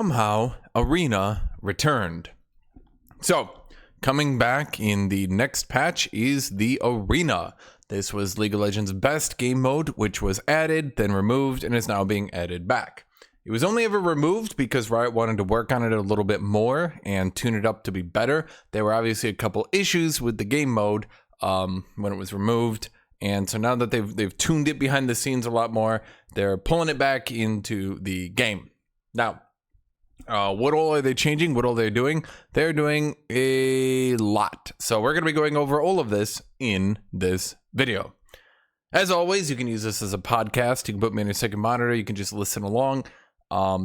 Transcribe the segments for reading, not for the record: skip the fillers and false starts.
Somehow, Arena returned. So, coming back in the next patch is the Arena. This was League of Legends' best game mode, which was added, then removed, and is now being added back. It was only ever removed because Riot wanted to work on it a little bit more and tune it up to be better. There were obviously a couple issues with the game mode when it was removed. And so now that they've tuned it behind the scenes a lot more, they're pulling it back into the game. Now, what all are they changing? What all they're doing? They're doing a lot. So we're going to be going over all of this in this video. As always, you can use this as a podcast. You can put me on your second monitor. You can just listen along.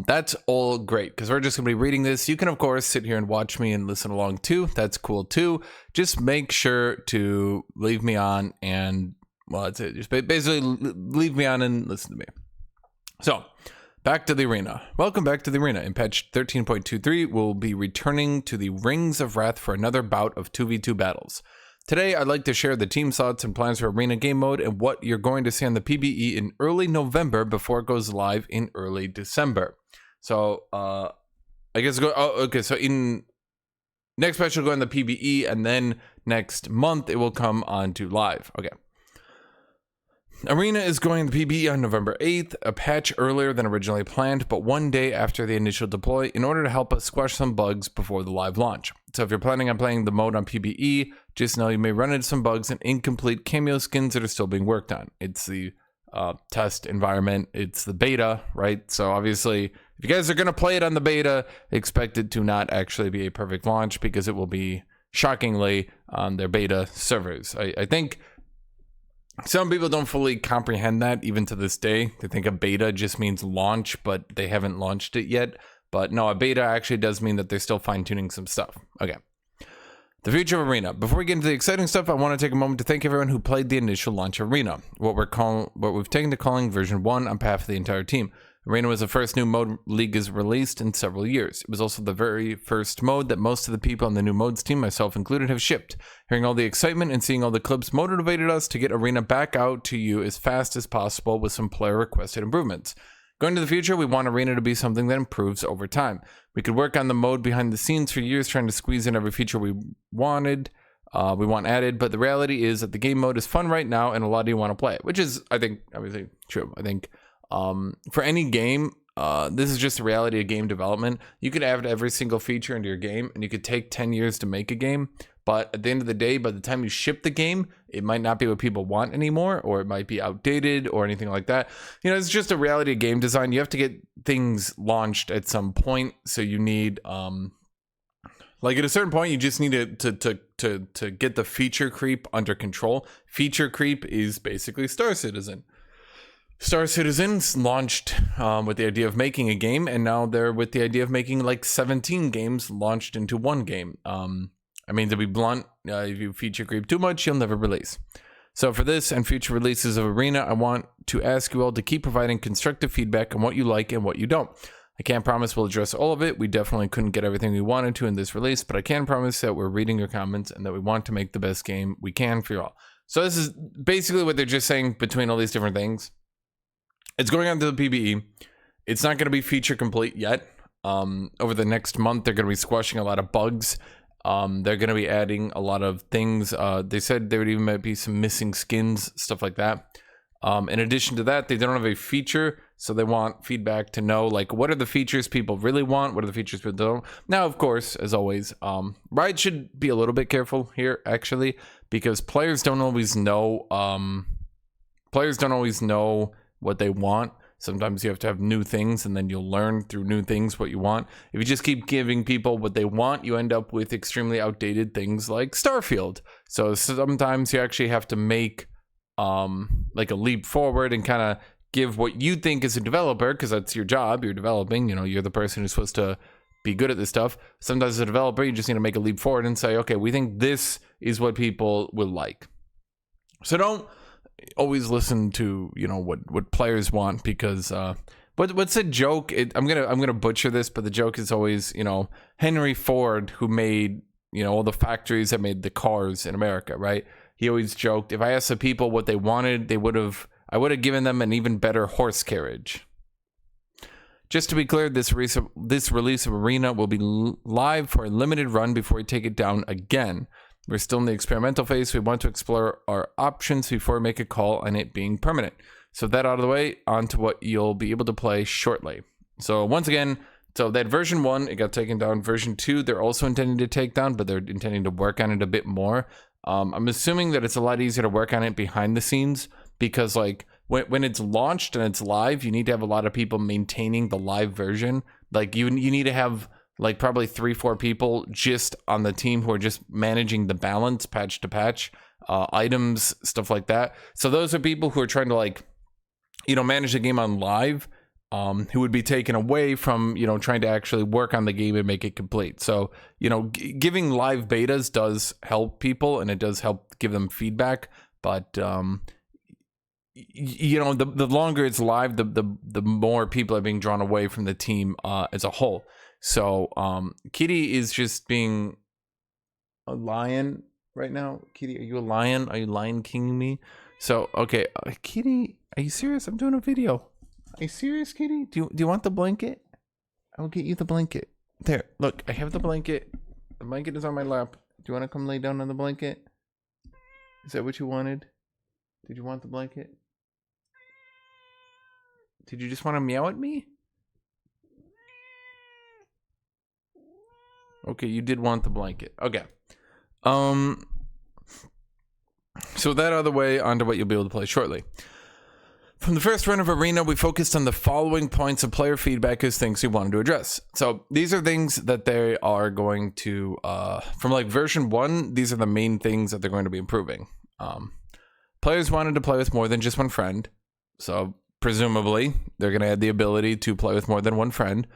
That's all great because we're just going to be reading this. You can, of course, sit here and watch me and listen along too. That's cool too. Just make sure to leave me on and, well, that's it. Just basically leave me on and listen to me. So, back to the Arena. Welcome back to the Arena. In patch 13.23, we'll be returning to the Rings of Wrath for another bout of 2v2 battles. Today, I'd like to share the team thoughts and plans for Arena game mode and what you're going to see on the PBE in early November before it goes live in early December. So, I guess so in next patch will go on the PBE, and then next month it will come on to live. Okay. Arena is going to PBE on November 8th, a patch earlier than originally planned, but one day after the initial deploy in order to help us squash some bugs before the live launch. So if you're planning on playing the mode on PBE, just know you may run into some bugs and incomplete Cameo skins that are still being worked on. It's the test environment, it's the beta, right? So obviously, if you guys are going to play it on the beta, expect it to not actually be a perfect launch because it will be, shockingly, on their beta servers. I think some people don't fully comprehend that even to this day. They think a beta just means launch, but they haven't launched it yet. But no, a beta actually does mean that they're still fine-tuning some stuff. Okay. The future of Arena. Before we get into the exciting stuff, I want to take a moment to thank everyone who played the initial launch of Arena, what we've taken to calling version 1 on behalf of the entire team. Arena was the first new mode League has released in several years. It was also the very first mode that most of the people on the new modes team, myself included, have shipped. Hearing all the excitement and seeing all the clips motivated us to get Arena back out to you as fast as possible with some player requested improvements. Going to the future, we want Arena to be something that improves over time. We could work on the mode behind the scenes for years trying to squeeze in every feature we want added, but the reality is that the game mode is fun right now and a lot of you want to play it, which is, I think, obviously true. I think for any game, this is just the reality of game development. You could add every single feature into your game and you could take 10 years to make a game, but at the end of the day, by the time you ship the game, it might not be what people want anymore, or it might be outdated or anything like that. You know, it's just a reality of game design. You have to get things launched at some point, so you need like at a certain point, you just need to get the feature creep under control. Feature creep is basically Star Citizen. Star Citizen's launched with the idea of making a game, and now they're with the idea of making like 17 games launched into one game. I mean, to be blunt, if you feature creep too much, you'll never release. So for this and future releases of Arena, I want to ask you all to keep providing constructive feedback on what you like and what you don't. I can't promise we'll address all of it. We definitely couldn't get everything we wanted to in this release, but I can promise that we're reading your comments and that we want to make the best game we can for you all. So this is basically what they're just saying between all these different things. It's going on to the PBE. It's not going to be feature complete yet. Over the next month, they're going to be squashing a lot of bugs. They're going to be adding a lot of things. They said there would even might be some missing skins, stuff like that. In addition to that, they don't have a feature, so they want feedback to know, like, what are the features people really want? What are the features people don't? Now, of course, as always, Riot should be a little bit careful here, actually, because players don't always know. Players don't always know what they want. Sometimes you have to have new things, and then you'll learn through new things what you want. If you just keep giving people what they want, you end up with extremely outdated things like Starfield. So sometimes you actually have to make like a leap forward and kind of give what you think as a developer, because that's your job. You're developing, you know, you're the person who's supposed to be good at this stuff. Sometimes as a developer, you just need to make a leap forward and say, okay, we think this is what people will like. So don't always listen to, you know, what players want, because what's a joke? I'm gonna butcher this, but the joke is always, you know, Henry Ford, who made, you know, all the factories that made the cars in America, right? He always joked, if I asked the people what they wanted, I would have given them an even better horse carriage. Just to be clear, this release of Arena will be live for a limited run before we take it down again. We're still in the experimental phase. We want to explore our options before we make a call on it being permanent. So that out of the way, on to what you'll be able to play shortly. So once again, so that version 1, it got taken down. Version 2, they're also intending to take down, but they're intending to work on it a bit more. I'm assuming that it's a lot easier to work on it behind the scenes because like when it's launched and it's live, you need to have a lot of people maintaining the live version. Like you need to have like probably 3-4 people just on the team who are just managing the balance patch to patch, items, stuff like that. So those are people who are trying to like, manage the game on live, who would be taken away from, trying to actually work on the game and make it complete. So, giving live betas does help people and it does help give them feedback. But, the longer it's live, the more people are being drawn away from the team as a whole. So Kitty is just being a lion right now. Kitty, are you a lion? Are you Lion King me? So, okay, Kitty, are you serious? I'm doing a video. Are you serious, Kitty? Do you want the blanket? I'll get you the blanket. There, look, I have the blanket. The blanket is on my lap. Do you want to come lay down on the blanket? Is that what you wanted? Did you want the blanket? Did you just want to meow at me? Okay, you did want the blanket. Okay. So that out of the way, on to what you'll be able to play shortly. From the first run of Arena, we focused on the following points of player feedback as things we wanted to address. So these are things that they are going to, from like version 1, these are the main things that they're going to be improving. Players wanted to play with more than just one friend. So presumably, they're going to add the ability to play with more than one friend.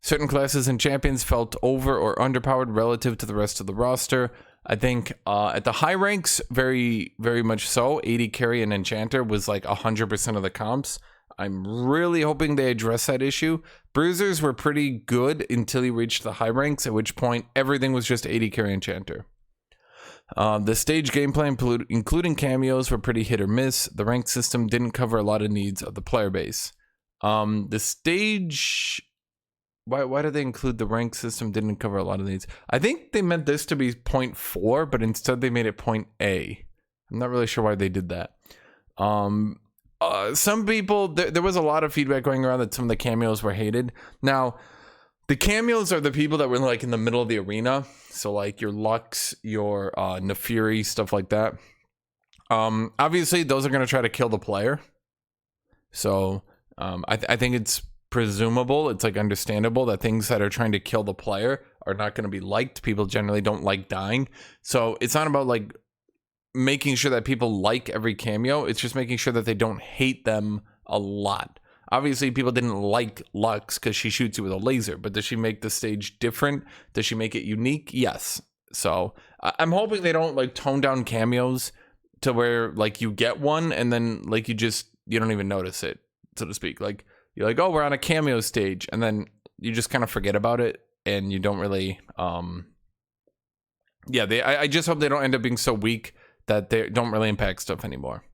Certain classes and champions felt over or underpowered relative to the rest of the roster. I think at the high ranks, very, very much so. 80 carry and enchanter was like 100% of the comps. I'm really hoping they address that issue. Bruisers were pretty good until you reached the high ranks, at which point everything was just 80 carry enchanter. The stage gameplay, including cameos, were pretty hit or miss. The rank system didn't cover a lot of needs of the player base. The stage... Why did they include the rank system? Didn't cover a lot of needs. I think they meant this to be 0.4, but instead they made it point A. I'm not really sure why they did that. Some people, there was a lot of feedback going around that some of the cameos were hated. Now, the cameos are the people that were like in the middle of the arena. So like your Lux, your Nefiri, stuff like that. Obviously, those are going to try to kill the player. So I think it's presumable, it's like understandable that things that are trying to kill the player are not going to be liked. People generally don't like dying. So it's not about like making sure that people like every cameo. It's just making sure that they don't hate them a lot. Obviously, people didn't like Lux because she shoots you with a laser, but does she make the stage different? Does she make it unique? Yes. So I'm hoping they don't like tone down cameos to where like you get one and then like you don't even notice it, so to speak. Like you're like, oh, we're on a cameo stage, and then you just kind of forget about it, and you don't really, I just hope they don't end up being so weak that they don't really impact stuff anymore.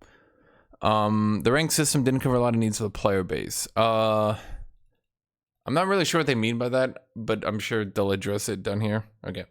The rank system didn't cover a lot of needs of the player base. I'm not really sure what they mean by that, but I'm sure they'll address it down here. Okay.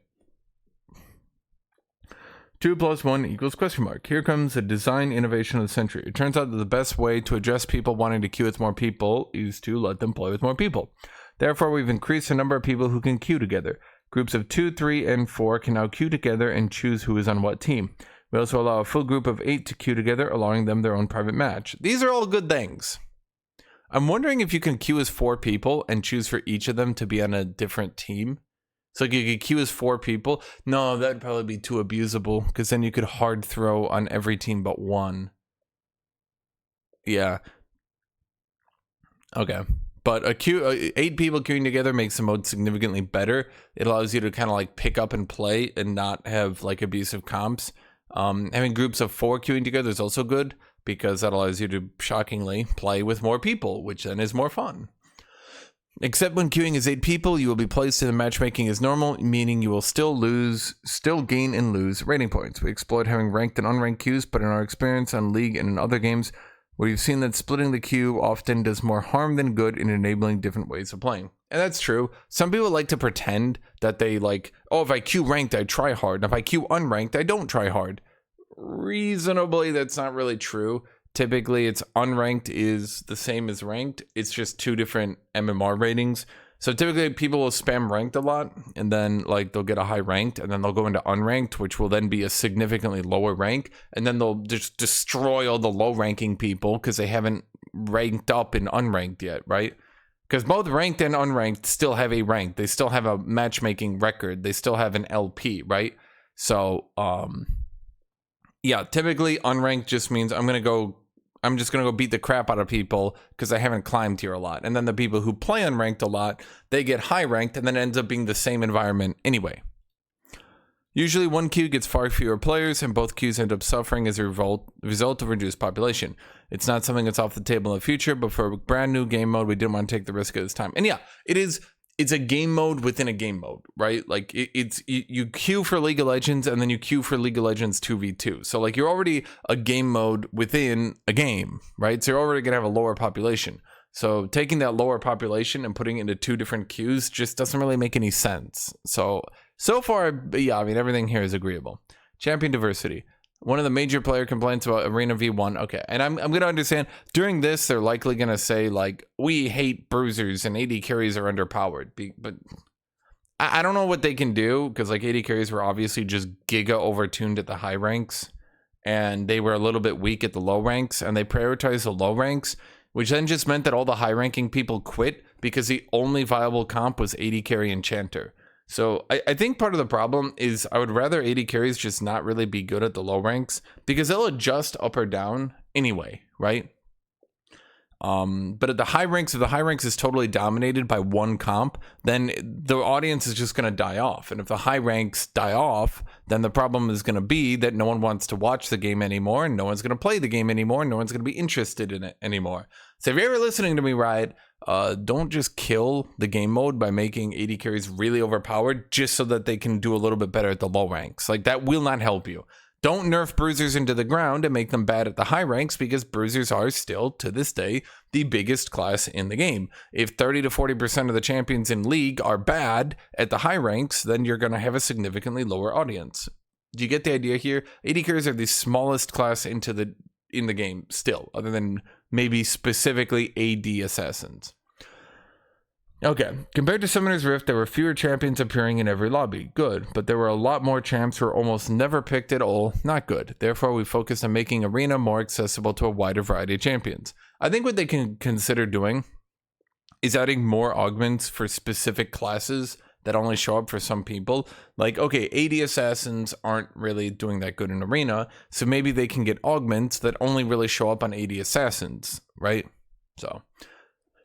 2 + 1 = question mark. Here comes a design innovation of the century. It turns out that the best way to address people wanting to queue with more people is to let them play with more people. Therefore, we've increased the number of people who can queue together. Groups of 2, 3, and 4 can now queue together and choose who is on what team. We also allow a full group of 8 to queue together, allowing them their own private match. These are all good things. I'm wondering if you can queue as 4 people and choose for each of them to be on a different team. So you could queue as 4 people. No, that'd probably be too abusable because then you could hard throw on every team but one. Yeah. Okay. But 8 people queuing together makes the mode significantly better. It allows you to kind of like pick up and play and not have like abusive comps. Having groups of 4 queuing together is also good because that allows you to shockingly play with more people, which then is more fun. Except when queuing as 8 people, you will be placed in the matchmaking as normal, meaning you will still gain and lose rating points. We explored having ranked and unranked queues, but in our experience on League and in other games, where you've seen that splitting the queue often does more harm than good in enabling different ways of playing. And that's true. Some people like to pretend that they like, oh, if I queue ranked, I try hard. And if I queue unranked, I don't try hard. Reasonably, that's not really true. Typically, it's unranked is the same as ranked. It's just two different MMR ratings. So typically people will spam ranked a lot, and then like they'll get a high ranked, and then they'll go into unranked, which will then be a significantly lower rank, and then they'll just destroy all the low ranking people because they haven't ranked up in unranked yet, right? Because both ranked and unranked still have a rank. They still have a matchmaking record. They still have an LP, right? So yeah, typically unranked just means I'm just going to go beat the crap out of people because I haven't climbed here a lot. And then the people who play unranked a lot, they get high ranked and then ends up being the same environment anyway. Usually one queue gets far fewer players and both queues end up suffering as a result of reduced population. It's not something that's off the table in the future, but for a brand new game mode, we didn't want to take the risk at this time. And yeah, it's a game mode within a game mode, right? Like you queue for League of Legends and then you queue for League of Legends 2v2. So like you're already a game mode within a game, right? So you're already gonna have a lower population. So taking that lower population and putting it into two different queues just doesn't really make any sense. So far, yeah, I mean, everything here is agreeable. Champion diversity. One of the major player complaints about Arena V1. Okay, and I'm going to understand, during this, they're likely going to say, like, we hate bruisers and AD carries are underpowered. But I don't know what they can do, because, like, AD carries were obviously just giga overtuned at the high ranks, and they were a little bit weak at the low ranks, and they prioritized the low ranks, which then just meant that all the high-ranking people quit, because the only viable comp was AD carry enchanter. So I think part of the problem is I would rather AD carries just not really be good at the low ranks because they'll adjust up or down anyway, right? But at the high ranks, if the high ranks is totally dominated by one comp, then the audience is just going to die off. And if the high ranks die off, then the problem is going to be that no one wants to watch the game anymore, and no one's going to play the game anymore, and no one's going to be interested in it anymore. So if you're ever listening to me, Riot, don't just kill the game mode by making AD carries really overpowered just so that they can do a little bit better at the low ranks. Like, that will not help you. Don't nerf bruisers into the ground and make them bad at the high ranks, because bruisers are still, to this day, the biggest class in the game. If 30 to 40% of the champions in League are bad at the high ranks, then you're going to have a significantly lower audience. Do you get the idea here? AD carries are the smallest class in the game still, other than maybe specifically AD assassins. Okay, compared to Summoner's Rift, there were fewer champions appearing in every lobby. Good, but there were a lot more champs who were almost never picked at all. Not good. Therefore, we focused on making Arena more accessible to a wider variety of champions. I think what they can consider doing is adding more augments for specific classes that only show up for some people. Like, okay, AD assassins aren't really doing that good in Arena, so maybe they can get augments that only really show up on AD assassins, right? So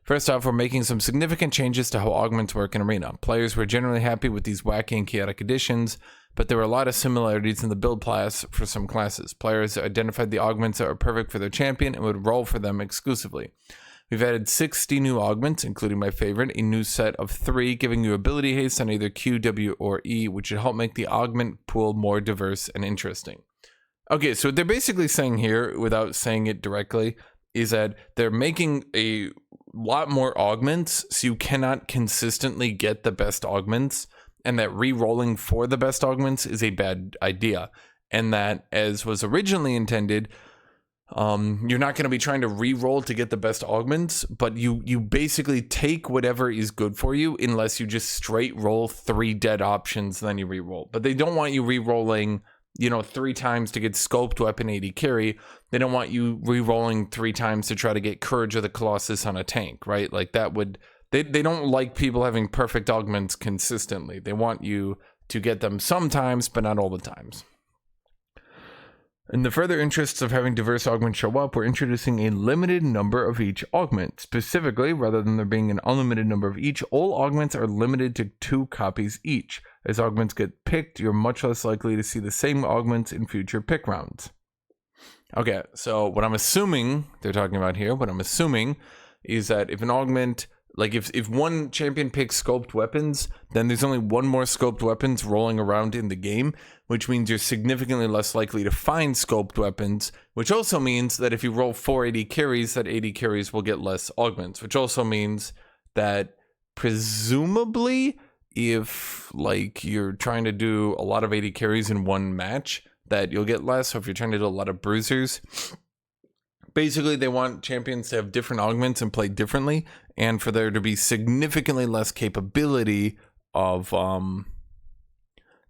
first off, we're making some significant changes to how augments work in Arena. Players were generally happy with these wacky and chaotic additions, but there were a lot of similarities in the build class for some classes. Players identified the augments that were perfect for their champion and would roll for them exclusively. We've added 60 new augments, including my favorite, a new set of 3, giving you ability haste on either Q, W, or E, which should help make the augment pool more diverse and interesting. Okay, so what they're basically saying here, without saying it directly, is that they're making a lot more augments, so you cannot consistently get the best augments, and that re-rolling for the best augments is a bad idea, and that, as was originally intended, you're not going to be trying to re-roll to get the best augments, but you basically take whatever is good for you, unless you just straight roll 3 dead options, then you re-roll. But they don't want you re-rolling, 3 times to get scoped weapon AD carry. They don't want you re-rolling 3 times to try to get Courage of the Colossus on a tank, right? Like, that would, they don't like people having perfect augments consistently. They want you to get them sometimes, but not all the times. In the further interests of having diverse augments show up, we're introducing a limited number of each augment. Specifically, rather than there being an unlimited number of each, all augments are limited to 2 copies each. As augments get picked, you're much less likely to see the same augments in future pick rounds. Okay, so what I'm assuming they're talking about here, is that if an augment Like if one champion picks scoped weapons, then there's only one more scoped weapons rolling around in the game, which means you're significantly less likely to find scoped weapons, which also means that if you roll 480 carries, that 80 carries will get less augments, which also means that presumably if like you're trying to do a lot of 80 carries in one match, that you'll get less. So if you're trying to do a lot of bruisers, basically they want champions to have different augments and play differently, and for there to be significantly less capability of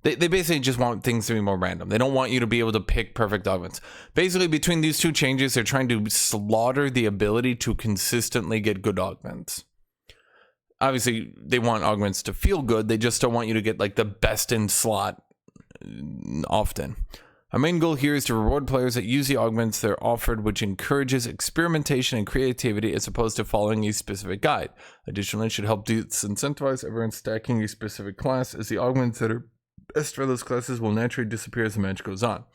they basically just want things to be more random. They don't want you to be able to pick perfect augments. Basically, between these two changes, they're trying to slaughter the ability to consistently get good augments. Obviously, they want augments to feel good. They just don't want you to get like the best in slot often. Our main goal here is to reward players that use the augments they're offered, which encourages experimentation and creativity as opposed to following a specific guide. Additionally, it should help disincentivize everyone stacking a specific class, as the augments that are best for those classes will naturally disappear as the match goes on.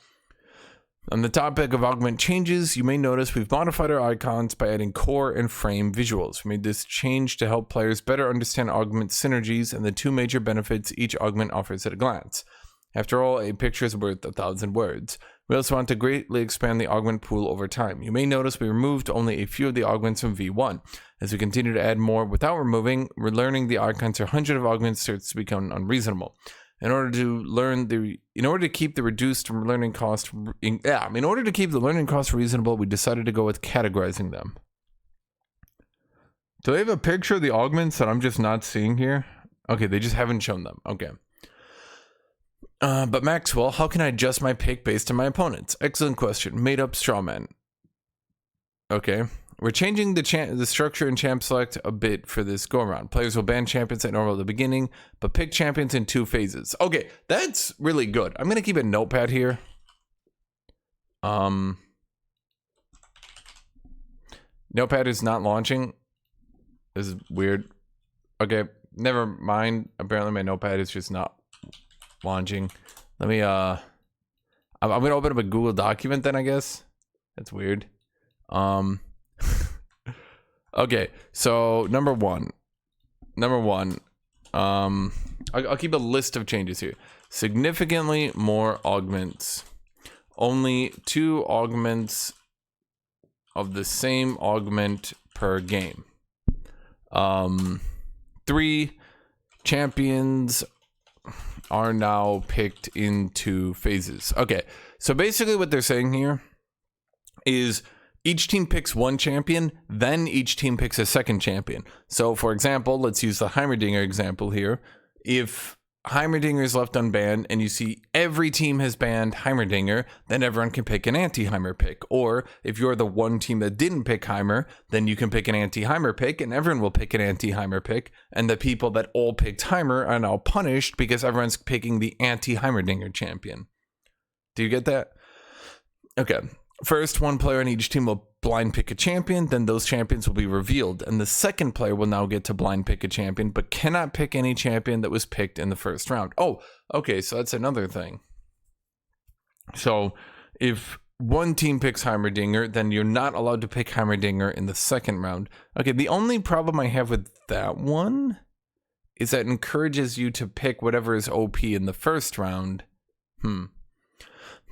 On the topic of augment changes, you may notice we've modified our icons by adding core and frame visuals. We made this change to help players better understand augment synergies and the two major benefits each augment offers at a glance. After all, a picture is worth 1,000 words. We also want to greatly expand the augment pool over time. You may notice we removed only a few of the augments from V1. As we continue to add more without removing, relearning the icons or 100 of augments starts to become unreasonable. In order to keep the learning cost reasonable, we decided to go with categorizing them. Do they have a picture of the augments that I'm just not seeing here? Okay, they just haven't shown them. Okay. But Maxwell, how can I adjust my pick based on my opponents? Excellent question. Made up strawman. Okay. We're changing the structure in champ select a bit for this go around. Players will ban champions at normal at the beginning, but pick champions in 2 phases. Okay, that's really good. I'm gonna keep a notepad here. Notepad is not launching. This is weird. Okay, never mind. Apparently my notepad is just not launching. Let me I'm gonna open up a Google document then, I guess. That's weird. Okay, so number one, I'll keep a list of changes here. Significantly more augments. Only 2 augments of the same augment per game. 3 champions are now picked in 2 phases. Okay, so basically what they're saying here is each team picks 1 champion, then each team picks a second champion. So for example, let's use the Heimerdinger example here. If Heimerdinger is left unbanned and you see every team has banned Heimerdinger, then everyone can pick an anti-Heimer pick. Or if you're the one team that didn't pick Heimer, then you can pick an anti-Heimer pick and everyone will pick an anti-Heimer pick. And the people that all picked Heimer are now punished because everyone's picking the anti-Heimerdinger champion. Do you get that? Okay. First, 1 player on each team will blind pick a champion, then those champions will be revealed, and the second player will now get to blind pick a champion, but cannot pick any champion that was picked in the first round. Oh, okay, so that's another thing. So, if one team picks Heimerdinger, then you're not allowed to pick Heimerdinger in the second round. Okay, the only problem I have with that one is that it encourages you to pick whatever is OP in the first round.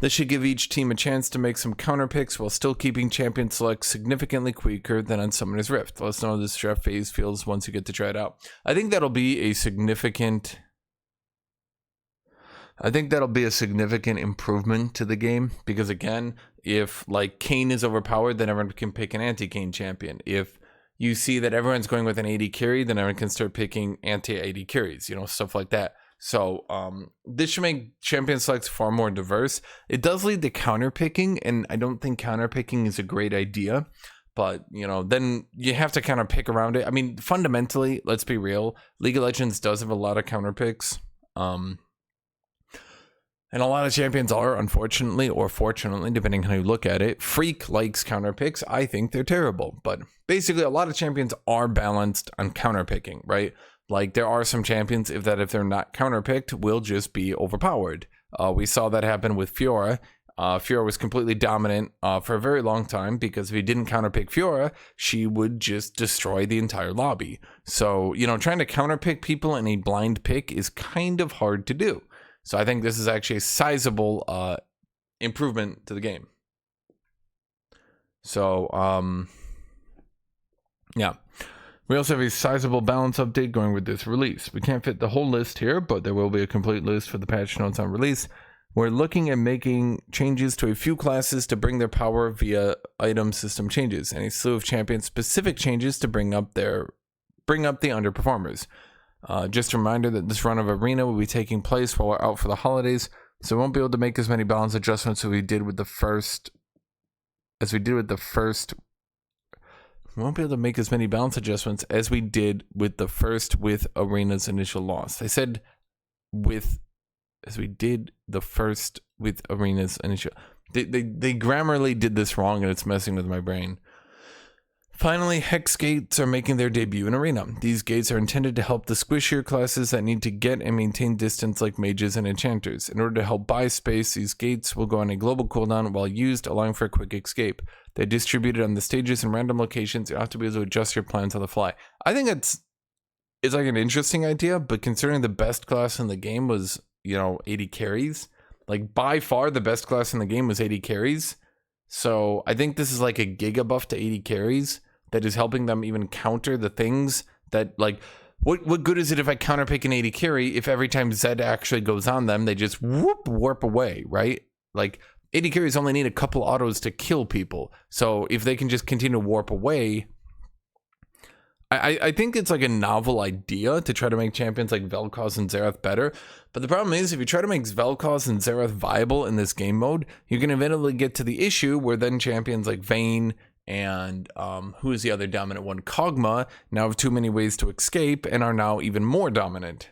This should give each team a chance to make some counter picks while still keeping champion select significantly quicker than on Summoner's Rift. Let us know how this draft phase feels once you get to try it out. I think that'll be a significant improvement to the game, because again, if like Kayn is overpowered, then everyone can pick an anti-Kayn champion. If you see that everyone's going with an AD carry, then everyone can start picking anti-AD carries, stuff like that. So this should make champion selects far more diverse. It does lead to counter picking, and I don't think counter picking is a great idea. But, then you have to kind of pick around it. I mean, fundamentally, let's be real, League of Legends does have a lot of counter picks. And a lot of champions are, unfortunately, or fortunately, depending on how you look at it. Freak likes counter picks. I think they're terrible. But basically, a lot of champions are balanced on counter picking, right? Like, there are some champions if they're not counterpicked will just be overpowered. We saw that happen with Fiora. Fiora was completely dominant for a very long time because if he didn't counterpick Fiora, she would just destroy the entire lobby. So, you know, trying to counterpick people in a blind pick is kind of hard to do. So I think this is actually a sizable improvement to the game. So, yeah. We also have a sizable balance update going with this release. We can't fit the whole list here, but there will be a complete list for the patch notes on release. We're looking at making changes to a few classes to bring their power via item system changes, and a slew of champion-specific changes to bring up the underperformers. Just a reminder that this run of Arena will be taking place while we're out for the holidays, so we won't be able to make as many balance adjustments as we did with the first. We won't be able to make as many balance adjustments as we did with the first with Arena's initial loss. I said as we did the first with Arena's initial. They grammarly did this wrong and it's messing with my brain. Finally, Hexgates are making their debut in Arena. These gates are intended to help the squishier classes that need to get and maintain distance like mages and enchanters. In order to help buy space, these gates will go on a global cooldown while used, allowing for a quick escape. They're distributed on the stages in random locations. You have to be able to adjust your plans on the fly. I think it's like an interesting idea, but considering the best class in the game was, you know, 80 carries, like by far the best class in the game was 80 carries. So I think this is like a giga buff to 80 carries that is helping them even counter the things that, like, what good is it if I counterpick an 80 carry if every time Zed actually goes on them, they just warp away, right? Like 80 carries only need a couple autos to kill people. So if they can just continue to warp away, I think it's like a novel idea to try to make champions like Vel'Koz and Xerath better. But the problem is, if you try to make Vel'Koz and Xerath viable in this game mode, you can eventually get to the issue where then champions like Vayne and who is the other dominant one? Kog'Maw now have too many ways to escape and are now even more dominant.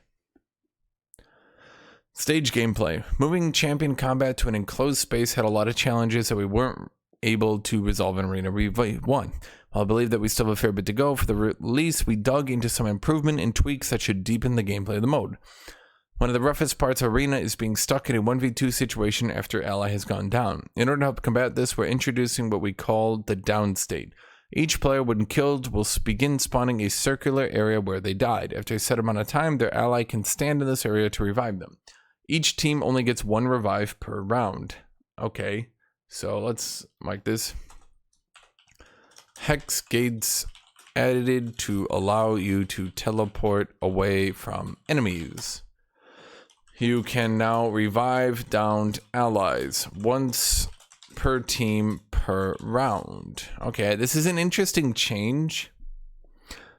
Stage gameplay. Moving champion combat to an enclosed space had a lot of challenges that we weren't able to resolve in Arena. We won. While I believe that we still have a fair bit to go for the release, we dug into some improvement and tweaks that should deepen the gameplay of the mode. One of the roughest parts of Arena is being stuck in a 1v2 situation after ally has gone down. In order to help combat this, we're introducing what we call the down state. Each player, when killed, will begin spawning a circular area where they died. After a set amount of time, their ally can stand in this area to revive them. Each team only gets one revive per round. Okay, so let's mark this. Hexgates added to allow you to teleport away from enemies. You can now revive downed allies once per team per round. Okay, this is an interesting change.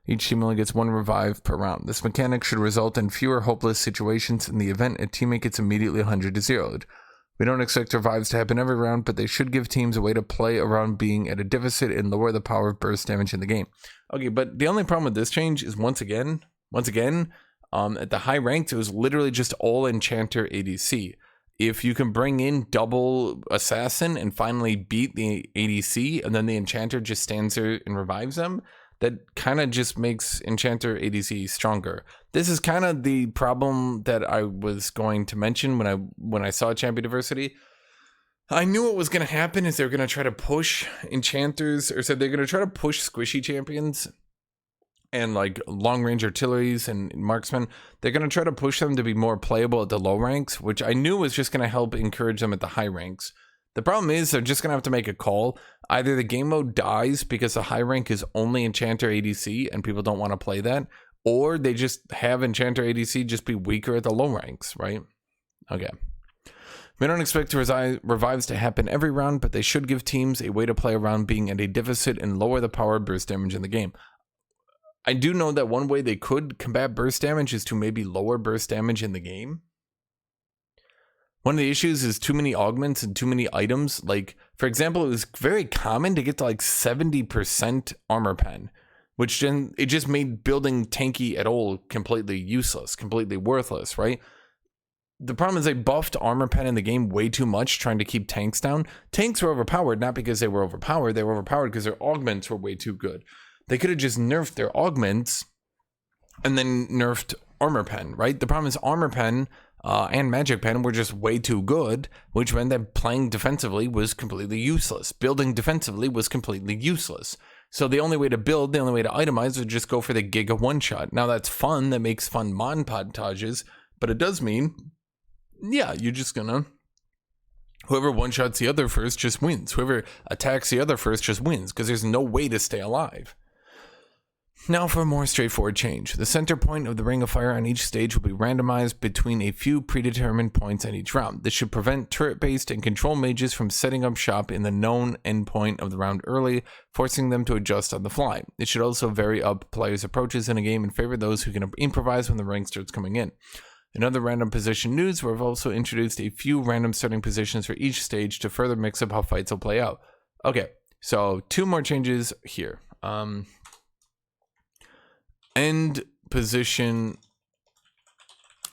Each team only gets one revive per round. This mechanic should result in fewer hopeless situations in the event a teammate gets immediately 100 to 0'd. We don't expect revives to happen every round, but they should give teams a way to play around being at a deficit and lower the power of burst damage in the game. Okay, but the only problem with this change is once again, at the high ranks, it was literally just all Enchanter ADC. If you can bring in double Assassin and finally beat the ADC, and then the Enchanter just stands there and revives them, that kind of just makes Enchanter ADC stronger. This is kind of the problem that I was going to mention when I saw champion diversity. I knew what was going to happen is they're going to try to push enchanters, or said they're going to try to push squishy champions and like long range artilleries and marksmen. They're going to try to push them to be more playable at the low ranks, which I knew was just going to help encourage them at the high ranks. The problem is they're just going to have to make a call. Either the game mode dies because the high rank is only Enchanter ADC and people don't want to play that, or they just have Enchanter ADC just be weaker at the low ranks, right? Okay. We don't expect revives to happen every round, but they should give teams a way to play around being at a deficit and lower the power of burst damage in the game. I do know that one way they could combat burst damage is to maybe lower burst damage in the game. One of the issues is too many augments and too many items. Like, for example, it was very common to get to like 70% armor pen, which then it just made building tanky at all completely useless, completely worthless, right? The problem is they buffed armor pen in the game way too much, trying to keep tanks down. Tanks were overpowered, not because they were overpowered. They were overpowered because their augments were way too good. They could have just nerfed their augments and then nerfed armor pen, right? The problem is armor pen and Magic Pen were just way too good, which meant that playing defensively was completely useless. Building defensively was completely useless. So the only way to build, the only way to itemize was just go for the Giga one-shot. Now that's fun, that makes fun montages, but it does mean, yeah, you're just gonna, whoever one-shots the other first just wins. Whoever attacks the other first just wins, because there's no way to stay alive. Now for a more straightforward change. The center point of the Ring of Fire on each stage will be randomized between a few predetermined points on each round. This should prevent turret-based and control mages from setting up shop in the known endpoint of the round early, forcing them to adjust on the fly. It should also vary up players' approaches in a game and favor those who can improvise when the ring starts coming in. In other random position news, we've also introduced a few random starting positions for each stage to further mix up how fights will play out. Okay, so 2 more changes here. End position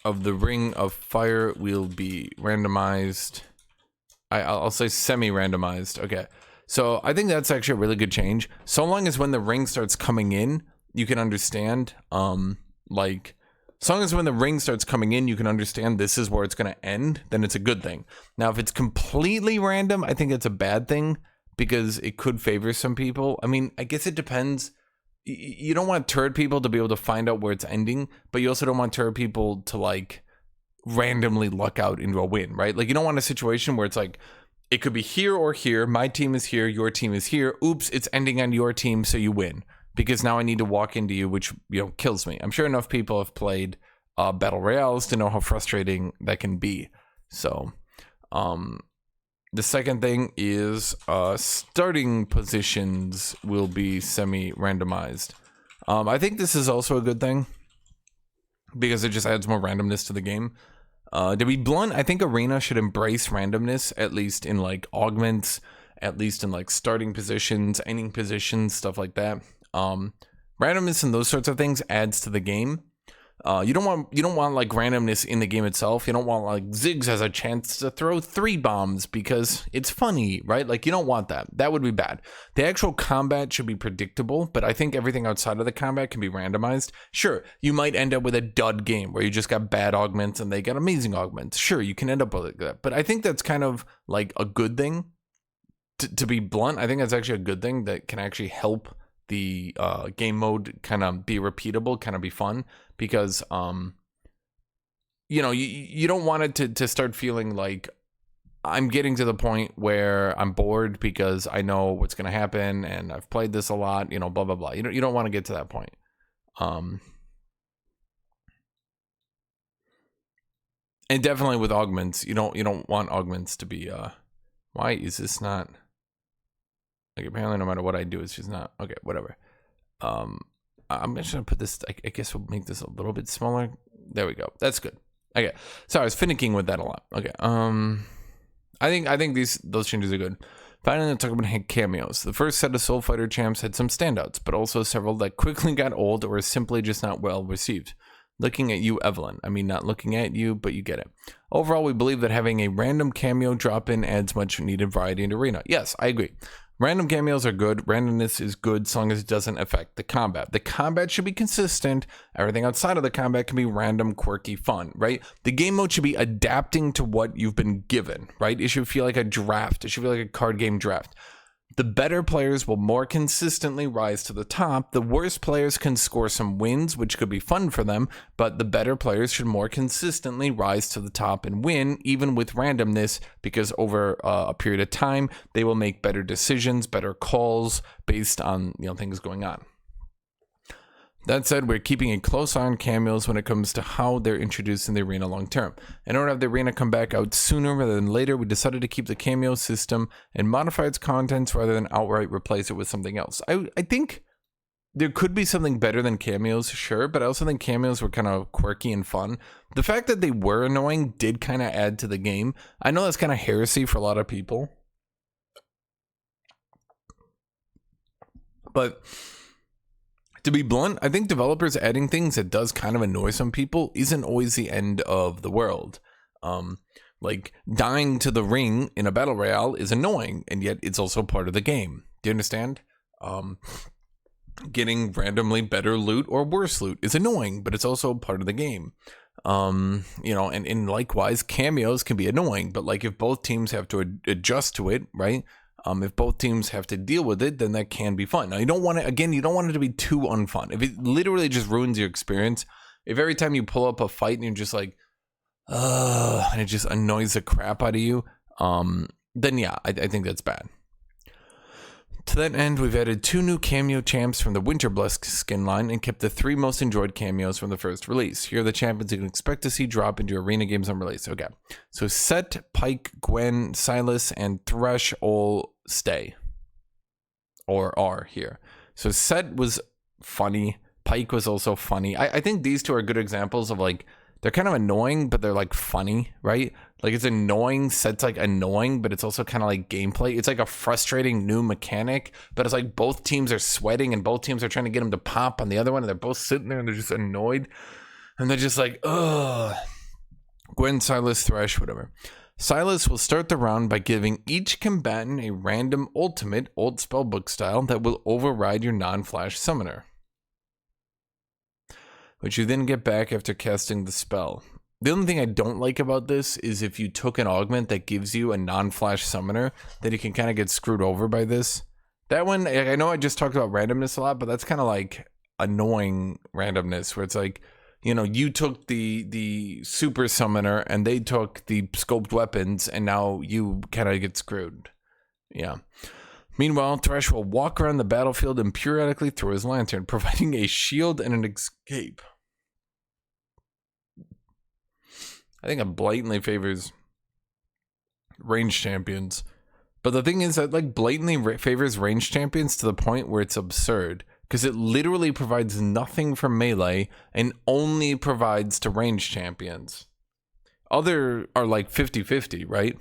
of the Ring of Fire will be randomized. I'll say semi-randomized. Okay, so I think that's actually a really good change. So long as when the ring starts coming in, you can understand, like, as long as when the ring starts coming in, you can understand this is where it's going to end, then it's a good thing. Now, if it's completely random, I think it's a bad thing because it could favor some people. I mean, I guess it depends. You don't want turret people to be able to find out where it's ending, but you also don't want turret people to like randomly luck out into a win, right? Like you don't want a situation where it's like, it could be here or here. My team is here. Your team is here. Oops, it's ending on your team. So you win because now I need to walk into you, which, you know, kills me. I'm sure enough people have played battle royales to know how frustrating that can be. So, the second thing is starting positions will be semi-randomized. I think this is also a good thing because it just adds more randomness to the game. To be blunt, I think Arena should embrace randomness, at least in like augments, at least in like starting positions, ending positions, stuff like that. Randomness and those sorts of things adds to the game. You don't want like randomness in the game itself. You don't want like Ziggs has a chance to throw 3 bombs because it's funny, right? Like you don't want that. That would be bad. The actual combat should be predictable, but I think everything outside of the combat can be randomized. Sure, you might end up with a dud game where you just got bad augments and they got amazing augments. Sure, you can end up with that, but I think that's kind of like a good thing. To be blunt, I think that's actually a good thing that can actually help the game mode kind of be repeatable, kind of be fun, because you know, you don't want it to start feeling like I'm getting to the point where I'm bored because I know what's going to happen and I've played this a lot, you know, blah blah blah. You don't want to get to that point. And definitely with augments, you don't want augments to be why is this not like, apparently no matter what I do, it's just not okay, whatever. I'm just gonna put this, I guess we'll make this a little bit smaller. There we go. That's good. Okay. Sorry, I was finicking with that a lot. Okay. I think those changes are good. Finally, let's talk about cameos. The first set of Soul Fighter champs had some standouts, but also several that quickly got old or simply just not well received. Looking at you, Evelyn. I mean, not looking at you, but you get it. Overall, we believe that having a random cameo drop-in adds much needed variety in Arena. Yes, I agree. Random cameos are good. Randomness is good so long as it doesn't affect the combat. The combat should be consistent. Everything outside of the combat can be random, quirky fun, right? The game mode should be adapting to what you've been given, right? It should feel like a draft. It should feel like a card game draft. The better players will more consistently rise to the top. The worst players can score some wins, which could be fun for them, but the better players should more consistently rise to the top and win, even with randomness, because over a period of time, they will make better decisions, better calls based on, you know, things going on. That said, we're keeping a close eye on cameos when it comes to how they're introduced in the arena long term. In order to have the arena come back out sooner rather than later, we decided to keep the cameo system and modify its contents rather than outright replace it with something else. I think there could be something better than cameos, sure, but I also think cameos were kind of quirky and fun. The fact that they were annoying did kind of add to the game. I know that's kind of heresy for a lot of people, but to be blunt, I think developers adding things that does kind of annoy some people isn't always the end of the world. Like dying to the ring in a battle royale is annoying, and yet it's also part of the game. Do you understand? Getting randomly better loot or worse loot is annoying, but it's also part of the game. You know, and likewise, cameos can be annoying, but like if both teams have to adjust to it, right? If both teams have to deal with it, then that can be fun. Now, you don't want it, again, you don't want it to be too unfun. If it literally just ruins your experience, if every time you pull up a fight and you're just like, and it just annoys the crap out of you, then yeah, I think that's bad. To that end, we've added 2 new cameo champs from the Winterblessed skin line and kept the 3 most enjoyed cameos from the first release. Here are the champions you can expect to see drop into arena games on release. Okay, so Set, Pike, Gwen, Silas, and Thresh all stay. Or are here. So Set was funny. Pike was also funny. I think these 2 are good examples of like, they're kind of annoying, but they're like funny, right? Like it's annoying, Set's like annoying, but it's also kind of like gameplay. It's like a frustrating new mechanic, but it's like both teams are sweating and both teams are trying to get him to pop on the other one, and they're both sitting there and they're just annoyed. And they're just like, ugh. Gwen, Silas, Thresh, whatever. Silas will start the round by giving each combatant a random ultimate, old spellbook style, that will override your non-flash summoner, which you then get back after casting the spell. The only thing I don't like about this is if you took an augment that gives you a non-flash summoner, then you can kind of get screwed over by this. That one, I know I just talked about randomness a lot, but that's kind of like annoying randomness, where it's like, you know, you took the super summoner and they took the scoped weapons, and now you kind of get screwed. Yeah. Meanwhile, Thresh will walk around the battlefield and periodically throw his lantern, providing a shield and an escape. I think it blatantly favors range champions. But the thing is that like blatantly favors range champions to the point where it's absurd, because it literally provides nothing for melee and only provides to range champions. Other are like 50-50, right?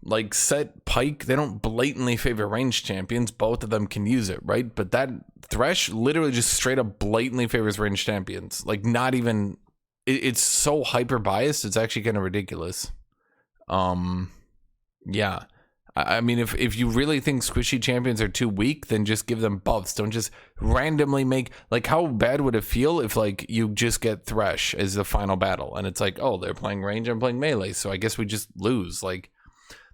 Like Set, Pike, they don't blatantly favor range champions. Both of them can use it, right? But that Thresh literally just straight up blatantly favors range champions. Like not even, it's so hyper biased, it's actually kind of ridiculous. Yeah. I mean, if you really think squishy champions are too weak, then just give them buffs. Don't just randomly make, like, how bad would it feel if like you just get Thresh as the final battle and it's like, oh, they're playing range, I'm playing melee, so I guess we just lose. Like,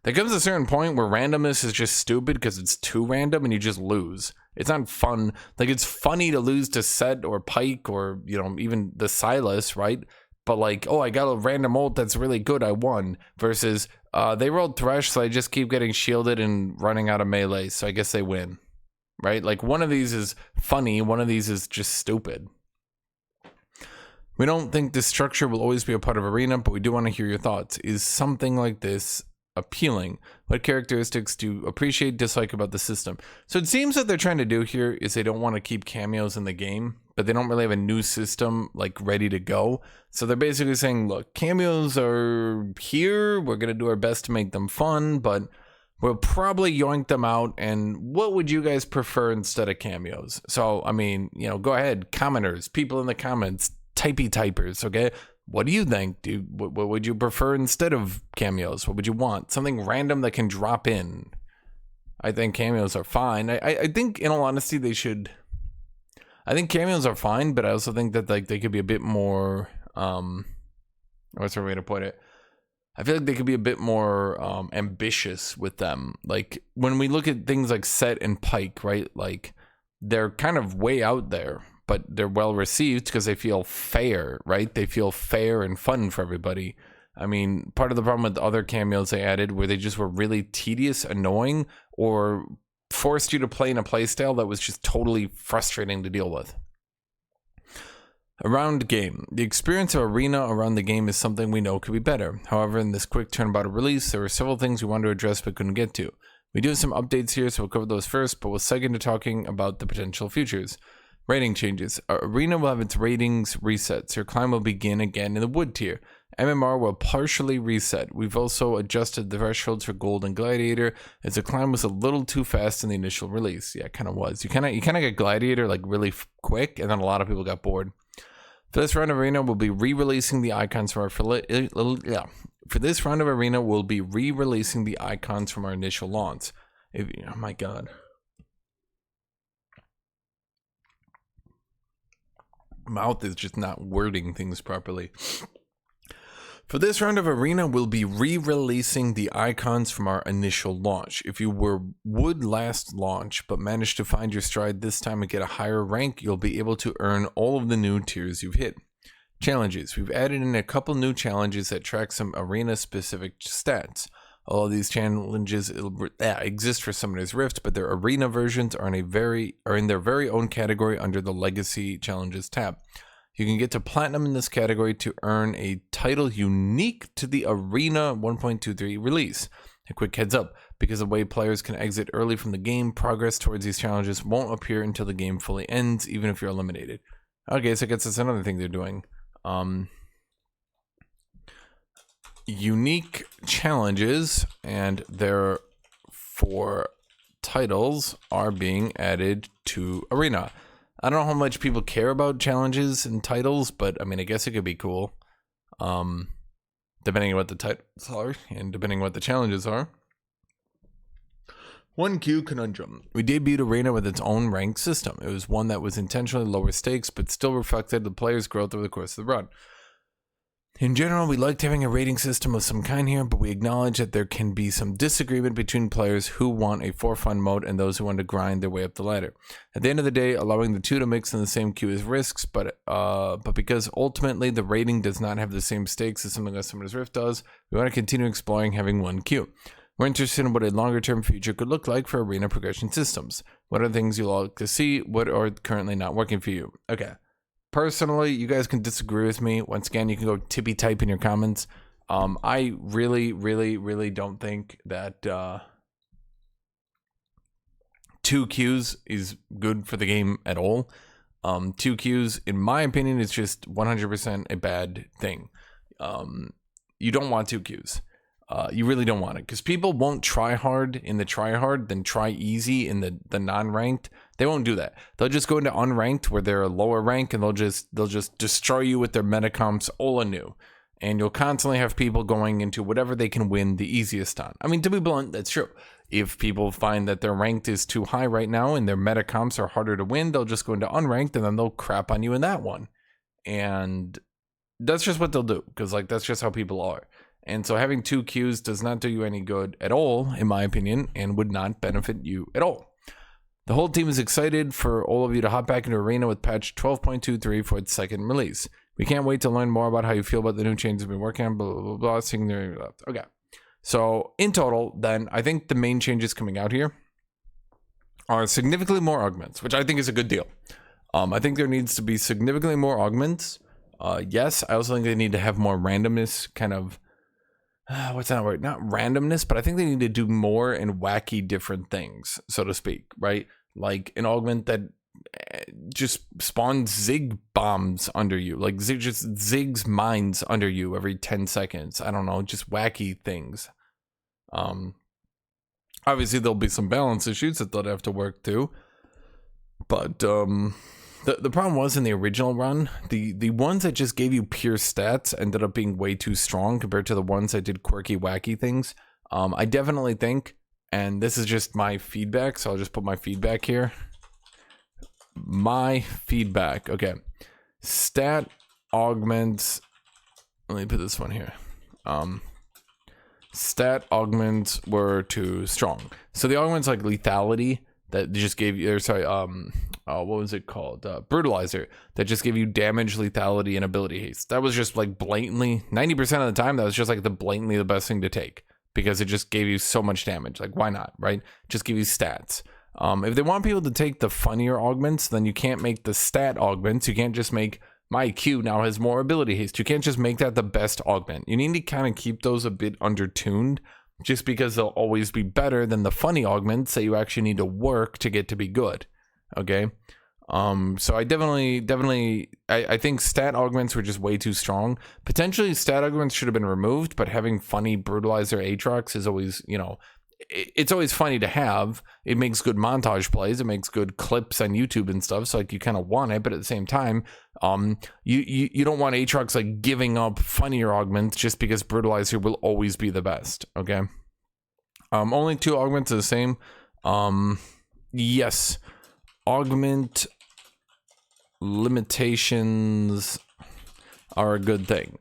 there comes a certain point where randomness is just stupid because it's too random and you just lose. It's not fun. Like, it's funny to lose to Set or Pike or, you know, even the Silas, right? But like, oh, I got a random ult that's really good, I won. Versus, they rolled Thresh, so I just keep getting shielded and running out of melee, so I guess they win. Right? Like, one of these is funny, one of these is just stupid. We don't think this structure will always be a part of Arena, but we do want to hear your thoughts. Is something like this appealing? What characteristics do you appreciate, dislike about the system? So it seems that they're trying to do here is they don't want to keep cameos in the game, but they don't really have a new system like ready to go. So they're basically saying, look, cameos are here, we're going to do our best to make them fun, but we'll probably yoink them out, and what would you guys prefer instead of cameos? So, I mean, you know, go ahead, commenters, people in the comments, typers, okay? What do you think? What would you prefer instead of cameos? What would you want? Something random that can drop in. I think cameos are fine. I think, in all honesty, they should. I think cameos are fine, but I also think that like they could be a bit more. What's the way to put it? I feel like they could be a bit more ambitious with them. Like when we look at things like Set and Pike, right? Like they're kind of way out there, but they're well received because they feel fair, right? They feel fair and fun for everybody. I mean, part of the problem with the other cameos they added where they just were really tedious, annoying, or forced you to play in a playstyle that was just totally frustrating to deal with. Around game. The experience of Arena around the game is something we know could be better. However, in this quick turnabout release, there were several things we wanted to address but couldn't get to. We do have some updates here, so we'll cover those first, but we'll segue into talking about the potential futures. Rating changes. Arena will have its ratings reset, so your climb will begin again in the wood tier. MMR will partially reset. We've also adjusted the thresholds for Gold and Gladiator, as the climb was a little too fast in the initial release. Yeah, it kind of was. You kind of get Gladiator like really quick, and then a lot of people got bored. For this round of Arena, we'll be re-releasing the icons from our For this round of Arena, we'll be re-releasing the icons from our initial launch. Oh my god. Mouth is just not wording things properly. For this round of Arena, we'll be re-releasing the icons from our initial launch. If you would last launch, but managed to find your stride this time and get a higher rank, you'll be able to earn all of the new tiers you've hit. Challenges. We've added in a couple new challenges that track some arena-specific stats. All of these challenges exist for Summoner's Rift, but their arena versions are in their very own category under the Legacy Challenges tab. You can get to Platinum in this category to earn a title unique to the Arena 1.23 release. A quick heads up, because the way players can exit early from the game, progress towards these challenges won't appear until the game fully ends, even if you're eliminated. Okay, so I guess that's another thing they're doing. Unique challenges and their 4 titles are being added to Arena. I don't know how much people care about challenges and titles, but I mean, I guess it could be cool. Depending on what the titles are and depending on what the challenges are. 1Q Conundrum. We debuted Arena with its own ranked system. It was one that was intentionally lower stakes, but still reflected the player's growth over the course of the run. In general, we liked having a rating system of some kind here, but we acknowledge that there can be some disagreement between players who want a for-fun mode and those who want to grind their way up the ladder. At the end of the day, allowing the two to mix in the same queue is risks, but because ultimately the rating does not have the same stakes as something like Summoner's Rift does, we want to continue exploring having one queue. We're interested in what a longer-term future could look like for arena progression systems. What are things you'll like to see? What are currently not working for you? Okay. Personally, you guys can disagree with me. Once again, you can go tippy type in your comments. I really don't think that 2 queues is good for the game at all. 2 queues, in my opinion, is just 100% a bad thing. You don't want 2 queues. You really don't want it, because people won't try hard in the try hard, then try easy in the non-ranked. They won't do that. They'll just go into unranked where they're a lower rank, and they'll just destroy you with their meta comps all anew. And you'll constantly have people going into whatever they can win the easiest on. I mean, to be blunt, that's true. If people find that their ranked is too high right now and their meta comps are harder to win, they'll just go into unranked and then they'll crap on you in that one. And that's just what they'll do, because like that's just how people are. And so having 2 queues does not do you any good at all, in my opinion, and would not benefit you at all. The whole team is excited for all of you to hop back into Arena with patch 12.23 for its second release. We can't wait to learn more about how you feel about the new changes we've been working on, blah, blah, blah, blah, seeing there. Okay. So in total, then, I think the main changes coming out here are significantly more augments, which I think is a good deal. I think there needs to be significantly more augments. Yes, I also think they need to have more randomness, kind of, what's that word? Not randomness, but I think they need to do more and wacky different things, so to speak, right? Like an augment that just spawns zig bombs under you, like just zigs mines under you every 10 seconds. I don't know, just wacky things. Obviously there'll be some balance issues that they'll have to work through, but the problem was in the original run, the ones that just gave you pure stats ended up being way too strong compared to the ones that did quirky, wacky things. I definitely think, and this is just my feedback, so I'll just put my feedback here. My feedback, okay. Stat augments, let me put this one here. Stat augments were too strong. So the augments like lethality that just gave you, or sorry, what was it called? Brutalizer, that just gave you damage, lethality, and ability haste. That was just like blatantly, 90% of the time, that was just like blatantly the best thing to take, because it just gave you so much damage. Like, why not, right? Just give you stats. If they want people to take the funnier augments, then you can't make the stat augments. You can't just make my Q now has more ability haste. You can't just make that the best augment. You need to kind of keep those a bit undertuned, just because they'll always be better than the funny augments that you actually need to work to get to be good. Okay. So I definitely I think stat augments were just way too strong. Potentially stat augments should have been removed, but having funny brutalizer Aatrox is always, you know, it's always funny to have. It makes good montage plays. It makes good clips on YouTube and stuff. So like you kind of want it, but at the same time, you don't want Aatrox like giving up funnier augments just because brutalizer will always be the best. Okay. Only 2 augments are the same. Yes. Augment limitations are a good thing.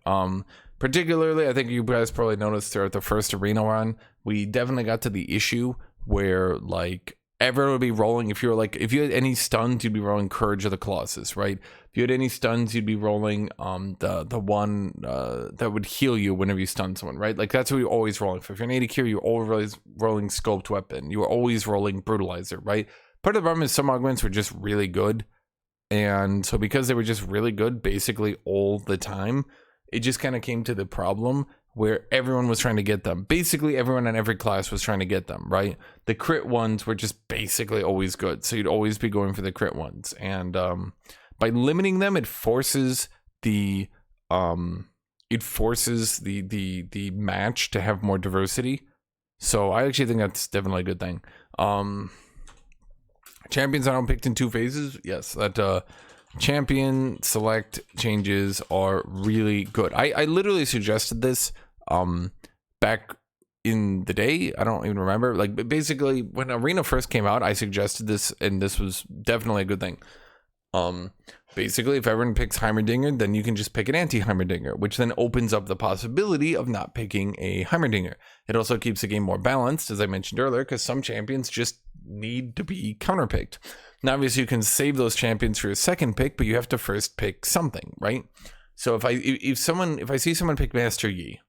Particularly, I think you guys probably noticed throughout the first arena run, we definitely got to the issue where like everyone would be rolling. If you had any stuns, you'd be rolling Courage of the Colossus, right? If you had any stuns, you'd be rolling the one that would heal you whenever you stun someone, right? Like that's what you're always rolling for. If you're an AD carry, you're always rolling Scoped Weapon. You were always rolling Brutalizer, right? Part of the problem is some augments were just really good. And so because they were just really good basically all the time, it just kind of came to the problem where everyone was trying to get them. Basically everyone in every class was trying to get them, right? The crit ones were just basically always good. So you'd always be going for the crit ones. And by limiting them, it forces the match to have more diversity. So I actually think that's definitely a good thing. Champions are picked in 2 phases. Yes, that champion select changes are really good. I literally suggested this back in the day. I don't even remember. Like basically when Arena first came out, I suggested this and this was definitely a good thing. Basically if everyone picks Heimerdinger, then you can just pick an anti-Heimerdinger, which then opens up the possibility of not picking a Heimerdinger. It also keeps the game more balanced, as I mentioned earlier, because some champions just need to be counterpicked. Now obviously you can save those champions for your second pick, but you have to first pick something, right? So if I see someone pick Master Yi,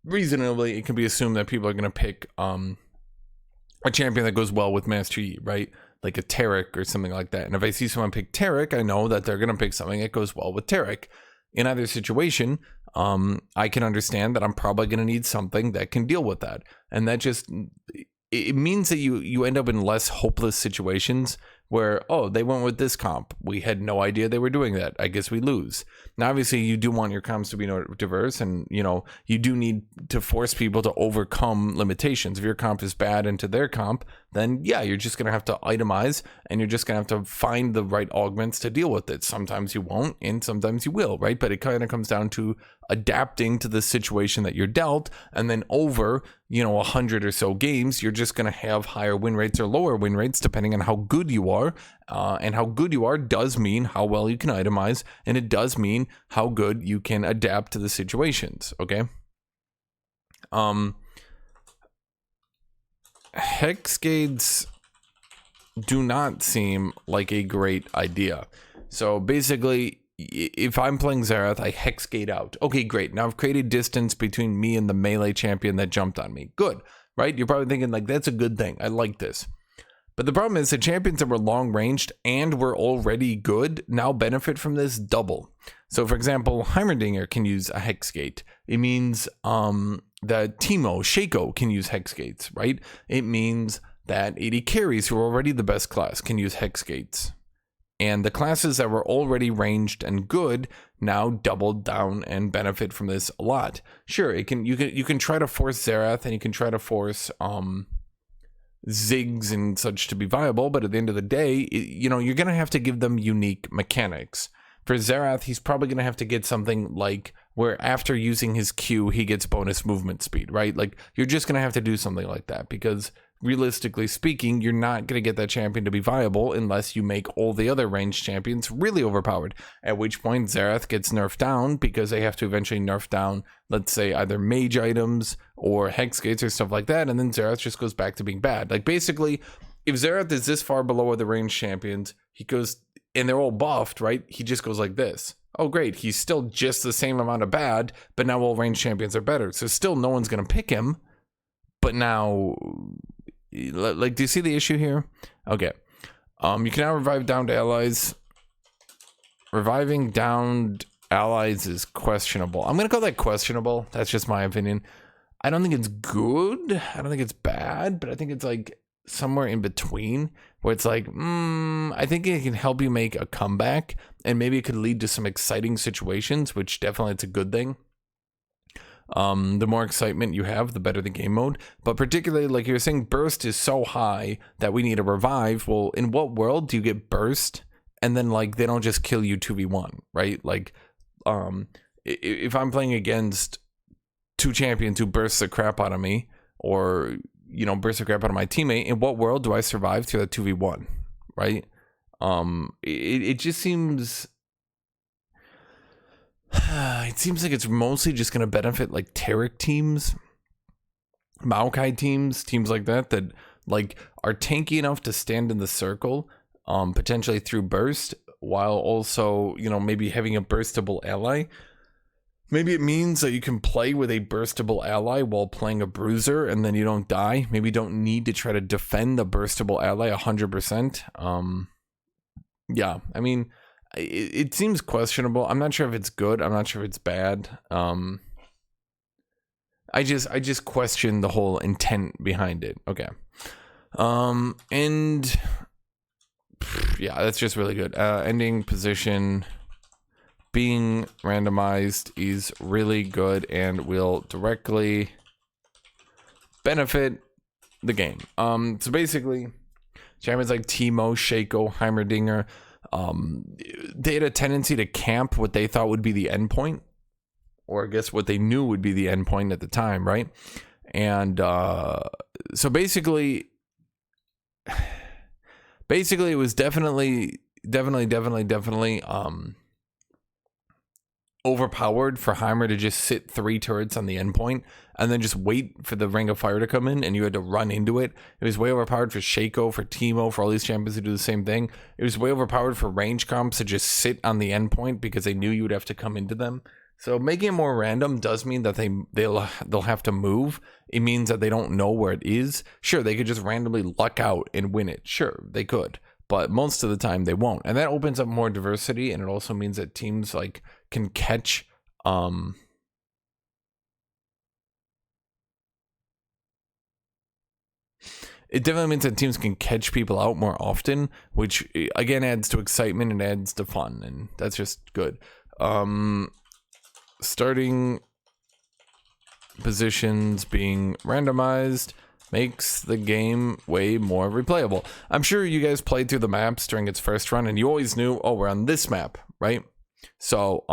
reasonably it can be assumed that people are going to pick a champion that goes well with Master Yi, right? Like a Tarek or something like that. And if I see someone pick Tarek, I know that they're going to pick something that goes well with Tarek. In either situation, I can understand that I'm probably going to need something that can deal with that. And that just, it means that you end up in less hopeless situations where, oh, they went with this comp. We had no idea they were doing that. I guess we lose. Now, obviously, you do want your comps to be diverse, and, you know, you do need to force people to overcome limitations. If your comp is bad into their comp, then, yeah, you're just going to have to itemize, and you're just going to have to find the right augments to deal with it. Sometimes you won't, and sometimes you will, right? But it kind of comes down to adapting to the situation that you're dealt, and then over, 100 or so games, you're just going to have higher win rates or lower win rates, depending on how good you are. And how good you are does mean how well you can itemize, and it does mean how good you can adapt to the situations, okay? Hexgates do not seem like a great idea. So basically, if I'm playing Xerath, I Hexgate out. Okay, great. Now I've created distance between me and the melee champion that jumped on me. Good, right? You're probably thinking, like, that's a good thing. I like this. But the problem is the champions that were long ranged and were already good now benefit from this double. So for example, Heimerdinger can use a Hexgate. It means that Teemo, Shaco can use Hexgates, right? It means that AD carries who are already the best class can use Hexgates. And the classes that were already ranged and good now doubled down and benefit from this a lot. Sure, you can try to force Xerath and you can try to force Ziggs and such to be viable, but at the end of the day, you're gonna have to give them unique mechanics. For Xerath, he's probably gonna have to get something like where after using his Q, he gets bonus movement speed, right? Like you're just gonna have to do something like that because realistically speaking, you're not going to get that champion to be viable unless you make all the other ranged champions really overpowered, at which point Xerath gets nerfed down because they have to eventually nerf down, let's say, either mage items or Hexgates or stuff like that, and then Xerath just goes back to being bad. Like, basically, if Xerath is this far below other ranged champions, he goes, and they're all buffed, right? He just goes like this. Oh, great, he's still just the same amount of bad, but now all ranged champions are better. So still no one's going to pick him, but now... Like, do you see the issue here? Okay. You can now revive downed allies. Reviving downed allies is questionable. I'm gonna call that questionable. That's just my opinion. I don't think it's good. I don't think it's bad, but I think it's like somewhere in between where it's like, I think it can help you make a comeback and maybe it could lead to some exciting situations, which definitely it's a good thing. The more excitement you have, the better the game mode. But particularly, like you were saying, burst is so high that we need a revive. Well, in what world do you get burst and then like they don't just kill you 2v1, right? Like, if I'm playing against two champions who burst the crap out of me, or burst the crap out of my teammate, in what world do I survive through that 2v1, right? It just seems it seems like it's mostly just going to benefit like Taric teams, Maokai teams like that like are tanky enough to stand in the circle, potentially through burst, while also, you know, maybe having a burstable ally. Maybe it means that you can play with a burstable ally while playing a bruiser, and then you don't die. Maybe you don't need to try to defend the burstable ally 100%. Yeah, I mean, it seems questionable. I'm not sure if it's good. I'm not sure if it's bad. I just question the whole intent behind it. Okay. And yeah, that's just really good. Ending position being randomized is really good and will directly benefit the game. So basically, champions like Teemo, Shaco, Heimerdinger, they had a tendency to camp what they thought would be the endpoint, or I guess what they knew would be the endpoint at the time, right? And so basically it was definitely overpowered for Heimer to just sit 3 turrets on the endpoint and then just wait for the Ring of Fire to come in, and you had to run into it. It was way overpowered for Shaco, for Teemo, for all these champions to do the same thing. It was way overpowered for range comps to just sit on the endpoint because they knew you would have to come into them. So making it more random does mean that they'll have to move. It means that they don't know where it is. Sure, they could just randomly luck out and win it. Sure, they could. But most of the time they won't. And that opens up more diversity, and it also means that teams like can catch it definitely means that teams can catch people out more often, which again adds to excitement and adds to fun, and that's just good. Starting positions being randomized makes the game way more replayable. I'm sure you guys played through the maps during its first run, and you always knew, oh, we're on this map, right? So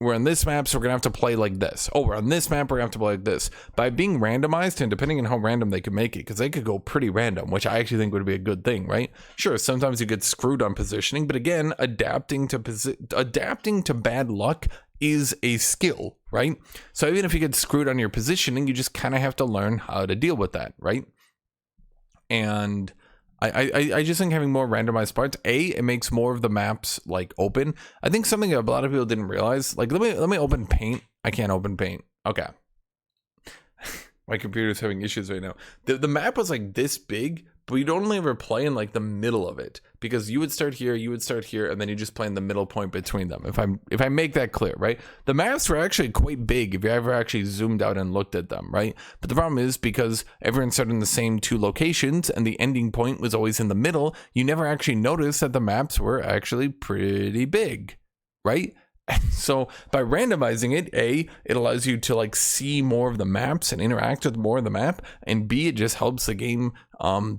we're on this map, so we're gonna have to play like this. Oh, we're on this map, we're gonna have to play like this. By being randomized, and depending on how random they could make it, because they could go pretty random, which I actually think would be a good thing, right? Sure, sometimes you get screwed on positioning, but again, adapting to bad luck is a skill, right? So even if you get screwed on your positioning, you just kind of have to learn how to deal with that, right? And I just think having more randomized parts, it makes more of the maps like open. I think something that a lot of people didn't realize, like let me open Paint. I can't open Paint. Okay. My computer's having issues right now. The map was like this big, but you'd only ever play in like the middle of it, because you would start here, and then you just play in the middle point between them. If I make that clear, right? The maps were actually quite big if you ever actually zoomed out and looked at them, right? But the problem is, because everyone started in the same 2 locations and the ending point was always in the middle, you never actually noticed that the maps were actually pretty big, right? So by randomizing it, A, it allows you to like see more of the maps and interact with more of the map, and B, it just helps the game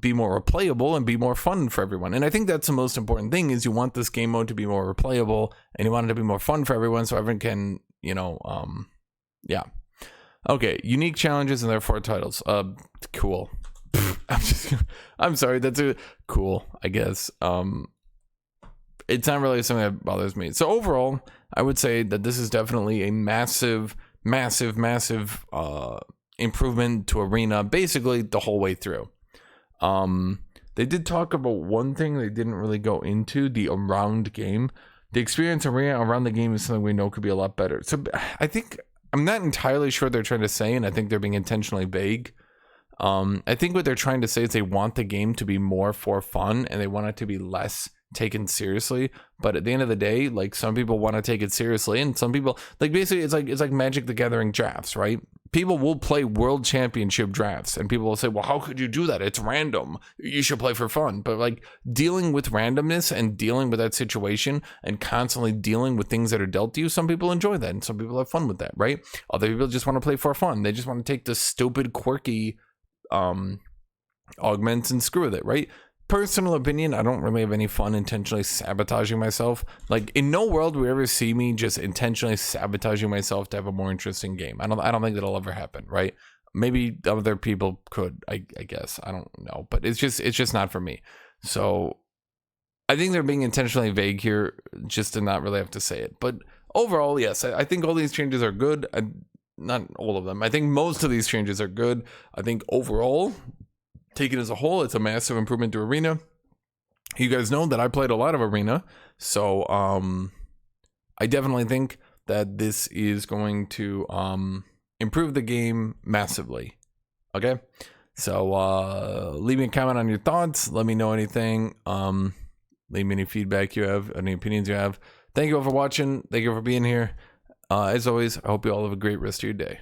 be more replayable and be more fun for everyone. And I think that's the most important thing, is you want this game mode to be more replayable, and you want it to be more fun for everyone, so everyone can, you know, yeah. Okay, unique challenges and therefore titles. Cool. I'm sorry, that's cool, I guess. It's not really something that bothers me. So overall, I would say that this is definitely a massive improvement to Arena, basically the whole way through. They did talk about one thing they didn't really go into, the around game. The experience around the game is something we know could be a lot better. So I think, I'm not entirely sure what they're trying to say, and I think they're being intentionally vague. I think what they're trying to say is they want the game to be more for fun, and they want it to be less taken seriously. But at the end of the day, like, some people want to take it seriously, and some people, like, basically it's like Magic the Gathering drafts, right? People will play world championship drafts, and people will say, well, how could you do that? It's random, you should play for fun. But like, dealing with randomness and dealing with that situation and constantly dealing with things that are dealt to you, some people enjoy that and some people have fun with that, right? Other people just want to play for fun. They just want to take the stupid quirky augments and screw with it, right? Personal opinion, I don't really have any fun intentionally sabotaging myself. Like, in no world will you ever see me just intentionally sabotaging myself to have a more interesting game. I don't think that'll ever happen, right? Maybe other people could, I guess. I don't know, but it's just not for me. So I think they're being intentionally vague here just to not really have to say it. But overall, yes, I think all these changes are good. Not all of them. I think most of these changes are good. I think overall, taken as a whole, it's a massive improvement to Arena. You guys know that I played a lot of Arena, so I definitely think that this is going to improve the game massively. Okay, so leave me a comment on your thoughts. Let me know anything. Leave me any feedback you have, any opinions you have. Thank you all for watching. Thank you for being here. As always, I hope you all have a great rest of your day.